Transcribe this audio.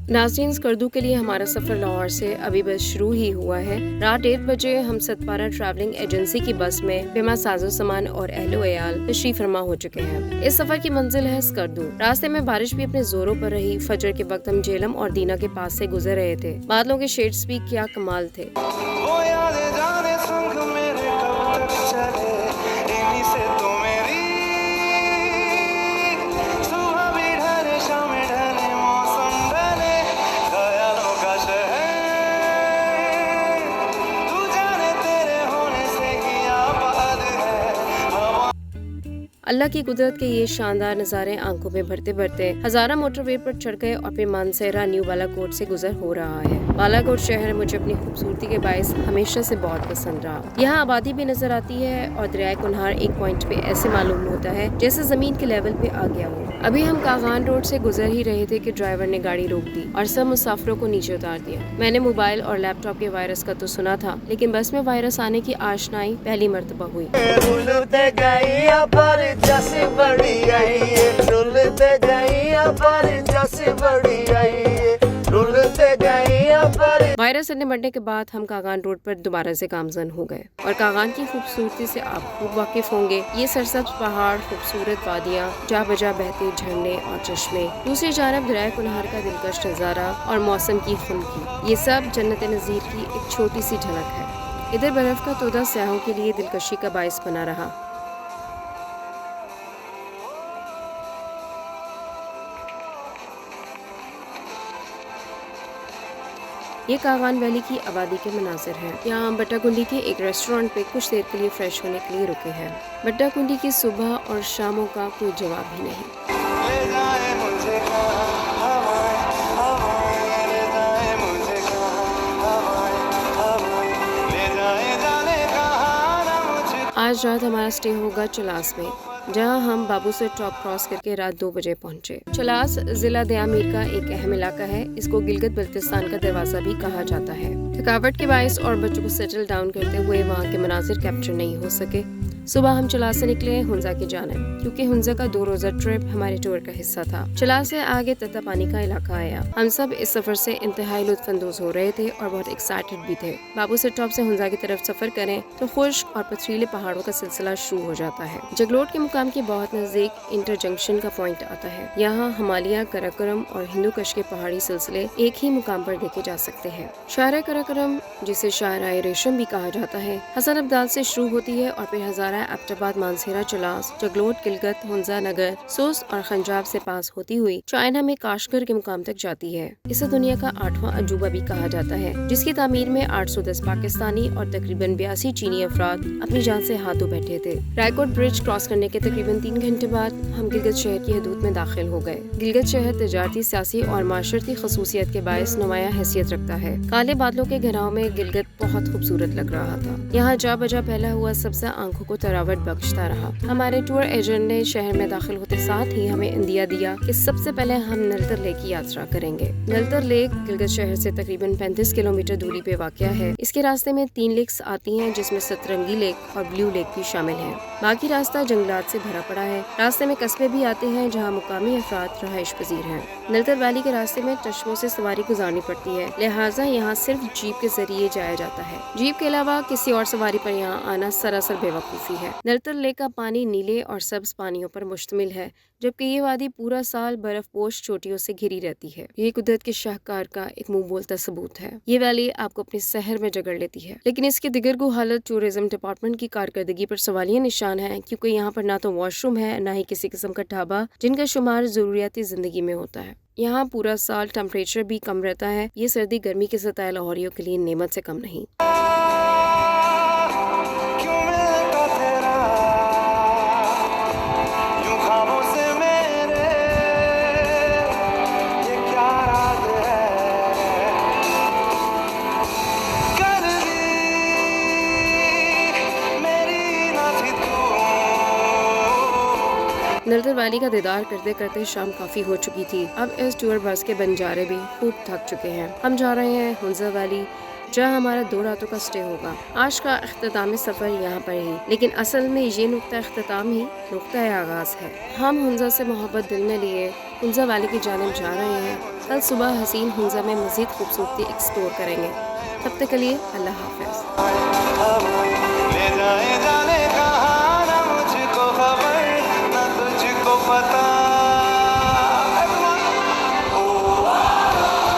नाज़रीन, स्कर्दू के लिए हमारा सफ़र लाहौर से अभी बस शुरू ही हुआ है। रात 1:30 बजे हम सतपारा ट्रैवलिंग एजेंसी की बस में बेमा साजो सामान और अहलो अयाल तशरीफ फरमा हो चुके हैं। इस सफ़र की मंजिल है स्कर्दू। रास्ते में बारिश भी अपने जोरों पर रही। फजर के वक्त हम झेलम और दीना के पास से गुजर रहे थे। बादलों के शेड्स भी क्या कमाल थे। अल्लाह की कुदरत के ये शानदार नज़ारे आंखों में भरते भरते हजारा मोटरवे पर चढ़ गए और फिर मानसेरा न्यू बालाकोट से गुजर हो रहा है। बालाकोट शहर मुझे अपनी खूबसूरती के बायस हमेशा से बहुत पसंद रहा। यहाँ आबादी भी नजर आती है और दरियाए कुनहार एक पॉइंट पे ऐसे मालूम होता है जैसे जमीन के लेवल पे आ गया हो। अभी हम कागान रोड से गुजर ही रहे थे कि ड्राइवर ने गाड़ी रोक दी और सब मुसाफिरों को नीचे उतार दिया। मैंने मोबाइल और लैपटॉप के वायरस का तो सुना था, लेकिन बस में वायरस आने की आशनाई पहली मर्तबा हुई। वायरस से निपटने के बाद हम कागान रोड पर दोबारा से गामजन हो गए और कागान की खूबसूरती से आप खूब वाकिफ होंगे। ये सरसब्ज पहाड़, खूबसूरत वादियाँ, जा बजा बहते झरने और चश्मे, दूसरी जानब दरियाए कुनहार का दिलकश नज़ारा और मौसम की खुनकी, ये सब जन्नत नज़ीर की एक छोटी सी झलक है। इधर बर्फ का तोदा सयाहों के लिए दिलकशी का बायस बना रहा। ये कागान वैली की आबादी के मनाजिर हैं। यहाँ हम बट्टा कुंडी के एक रेस्टोरेंट पे कुछ देर के लिए फ्रेश होने के लिए रुके हैं। बट्टा कुंडी की सुबह और शामों का कोई जवाब ही नहीं। आज रात हमारा स्टे होगा चलास में, जहां हम बाबू से टॉप क्रॉस करके रात 2 बजे पहुंचे। चलास जिला दयामीर का एक अहम इलाका है। इसको गिलगित बल्तिस्तान का दरवाजा भी कहा जाता है। थकावट के बायस और बच्चों को सेटल डाउन करते हुए वहाँ के मनाजिर कैप्चर नहीं हो सके। सुबह हम चलास से निकले हुंजा की जानिब, क्योंकि हुंजा का 2 रोजा ट्रिप हमारे टूर का हिस्सा था। चलास से आगे तत्ता पानी का इलाका आया। हम सब इस सफर से इंतहाई लुत्फानंदोज हो रहे थे और बहुत एक्साइटेड भी थे। बाबू से टॉप से हुंजा की तरफ सफर करें तो खुश्क और पथरीले पहाड़ों का सिलसिला शुरू हो जाता है। जगलोट के मुकाम के बहुत नजदीक इंटर जंक्शन का पॉइंट आता है। यहाँ हिमालय, कराकोरम और हिंदू कश के पहाड़ी सिलसिले एक ही मुकाम पर देखे जा सकते हैं। शाहरा कराकोरम, जिसे शाहराए रेशम भी कहा जाता है, हसन अब्दाल से शुरू होती है और फिर हजारा एबटाबाद, मानसेरा, चलास, जगलोट, गिलगित, हुंजा, नगर, सोस और खंजाब से पास होती हुई चाइना में काशगर के मुकाम तक जाती है। इसे दुनिया का 8वां अजूबा भी कहा जाता है, जिसकी तामीर में 810 पाकिस्तानी और तकरीबन 82 चीनी अफराद अपनी जान से हाथों बैठे थे। रायकोट ब्रिज क्रॉस करने के तकरीबन 3 घंटे बाद हम गिलगित शहर की हदूद में दाखिल हो गए। गिलगित शहर तजारती, सियासी और माशरती खसूसियत के बायस नुमाया हैसियत रखता है। काले बादलों के घिराव में गिलगित बहुत खूबसूरत लग रहा था। यहाँ जा बजा फैला हुआ सब्जा आंखों को तरावट बख्शता रहा। हमारे टूर एजेंट ने शहर में दाखिल होते साथ ही हमें इंदिया दिया कि सबसे पहले हम नलतर लेक की यात्रा करेंगे। नलतर लेक गिलगित शहर से तकरीबन 35 किलोमीटर दूरी पे वाक़या है। इसके रास्ते में 3 लेक्स आती हैं, जिसमें सतरंगी लेक और ब्लू लेक भी शामिल है। बाकी रास्ता जंगलात से भरा पड़ा है। रास्ते में कस्बे भी आते हैं जहाँ मुकामी अफराद रहाइश पजीर हैं। नलतर वैली के रास्ते में चश्मों से सवारी गुजारनी पड़ती है, लिहाजा यहाँ सिर्फ जीप के जरिए जाया जाता है। जीप के अलावा किसी और सवारी पर यहाँ आना सरासर बेवकूफ़ी है। नलतर लेक का पानी नीले और सब्ज पानियों पर मुश्तमिल है, जबकि ये वादी पूरा साल बर्फ पोश चोटियों से घिरी रहती है। ये कुदरत के शाहकार का एक मुंह बोलता सबूत है। ये वैली आपको अपने शहर में जगड़ लेती है, लेकिन इसकी दिगरगू हालत टूरिज्म डिपार्टमेंट की कारकर्दगी पर सवालिया निशान है, क्योंकि यहाँ पर ना तो वॉशरूम है, ना ही किसी किस्म का ढाबा जिनका शुमार जरूरियाती जिंदगी में होता है। यहाँ पूरा साल टेम्परेचर भी कम रहता है। ये सर्दी गर्मी के सताए लाहौरियों के लिए नेमत से कम नहीं। नलतर वैली का दीदार करते करते शाम काफी हो चुकी थी। अब इस टूर बस के बंजारे भी खूब थक चुके हैं। हम जा रहे हैं हुंजा वैली, जहाँ हमारा 2 रातों का स्टे होगा। आज का इख्तितामी सफर यहाँ पर ही, लेकिन असल में ये नुक्ता इख्तिताम ही नुक्ता आगाज है। हम हुंजा से मोहब्बत दिल में लिए हुंजा वैली की जानिब जा रहे हैं। कल सुबह हसीन हुंजा में मज़ीद खूबसूरती एक्सप्लोर करेंगे। तब तक के लिए अल्लाह हाफ़िज़।